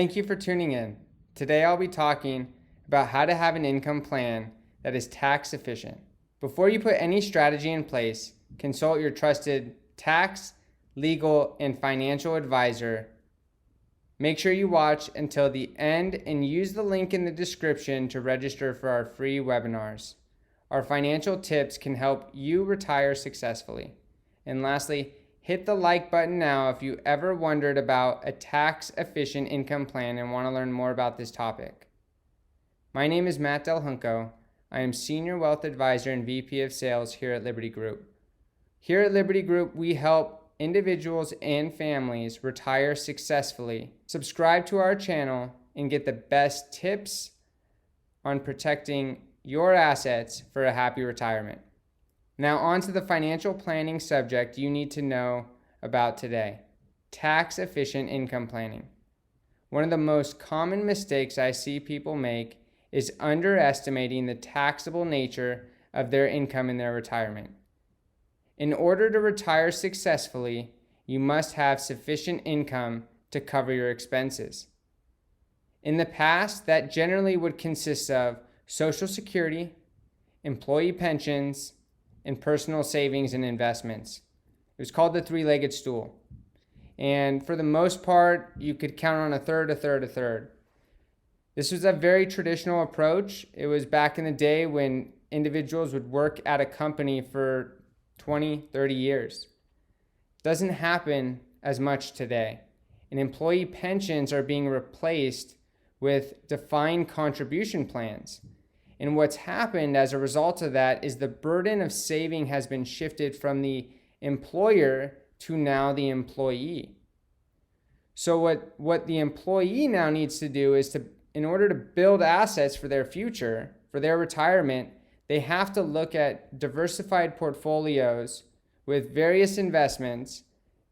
Thank you for tuning in. Today I'll be talking about how to have an income plan that is tax efficient. Before you put any strategy in place, consult your trusted tax, legal, and financial advisor. Make sure you watch until the end and use the link in the description to register for our free webinars. Our financial tips can help you retire successfully. And lastly, hit the like button now if you ever wondered about a tax-efficient income plan and want to learn more about this topic. My name is Matt Del Junco. I am Senior Wealth Advisor and VP of Sales here at Liberty Group. Here at Liberty Group, we help individuals and families retire successfully. Subscribe to our channel and get the best tips on protecting your assets for a happy retirement. Now on to the financial planning subject you need to know about today: tax-efficient income planning. One of the most common mistakes I see people make is underestimating the taxable nature of their income in their retirement. In order to retire successfully, you must have sufficient income to cover your expenses. In the past, that generally would consist of Social Security, employee pensions, and personal savings and investments. It was called the three-legged stool. And for the most part, you could count on a third. This was a very traditional approach. It was back in the day when individuals would work at a company for 20, 30 years. It doesn't happen as much today. And employee pensions are being replaced with defined contribution plans. And what's happened as a result of that is the burden of saving has been shifted from the employer to now the employee. So what the employee now needs to do is in order to build assets for their future, for their retirement, they have to look at diversified portfolios with various investments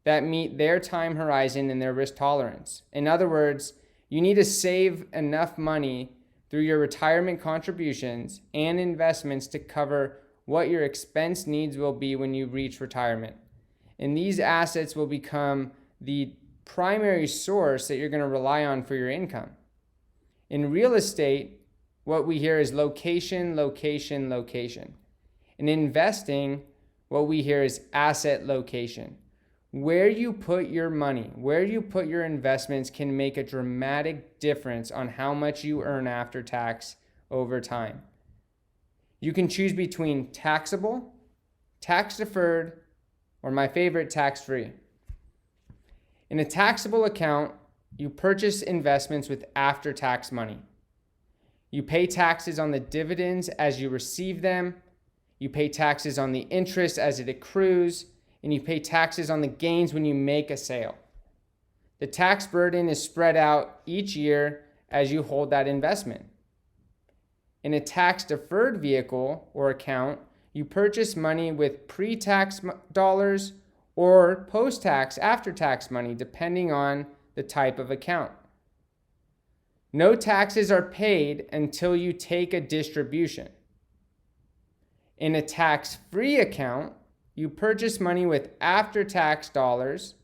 that meet their time horizon and their risk tolerance. In other words, you need to save enough money through your retirement contributions and investments to cover what your expense needs will be when you reach retirement. And these assets will become the primary source that you're going to rely on for your income. In real estate, what we hear is location, location, location. In investing, what we hear is asset location. Where you put your money, where you put your investments can make a dramatic difference on how much you earn after tax over time. You can choose between taxable, tax deferred, or my favorite, tax-free. In a taxable account, you purchase investments with after-tax money. You pay taxes on the dividends as you receive them. You pay taxes on the interest as it accrues. And you pay taxes on the gains when you make a sale. The tax burden is spread out each year as you hold that investment. In a tax-deferred vehicle or account, you purchase money with pre-tax dollars or post-tax, after-tax money, depending on the type of account. No taxes are paid until you take a distribution. In a tax-free account, you purchase money with after-tax dollars,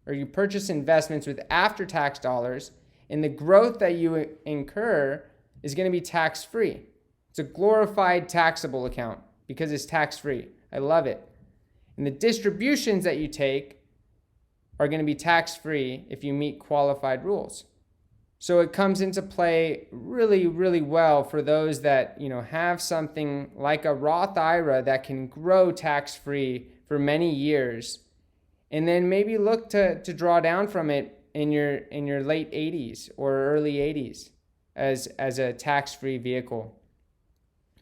or you purchase investments with after-tax dollars, and the growth that you incur is going to be tax-free. It's a glorified taxable account because it's tax-free. I love it. And the distributions that you take are going to be tax-free if you meet qualified rules. So it comes into play really, really well for those that, have something like a Roth IRA that can grow tax-free for many years, and then maybe look to draw down from it in your late 80s or early 80s as a tax-free vehicle.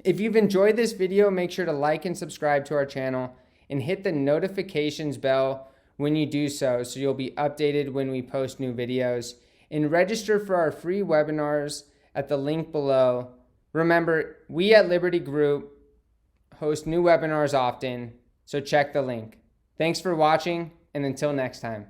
If you've enjoyed this video, make sure to like and subscribe to our channel and hit the notifications bell when you do so you'll be updated when we post new videos. And register for our free webinars at the link below. Remember, we at Liberty Group host new webinars often, so check the link. Thanks for watching, and until next time.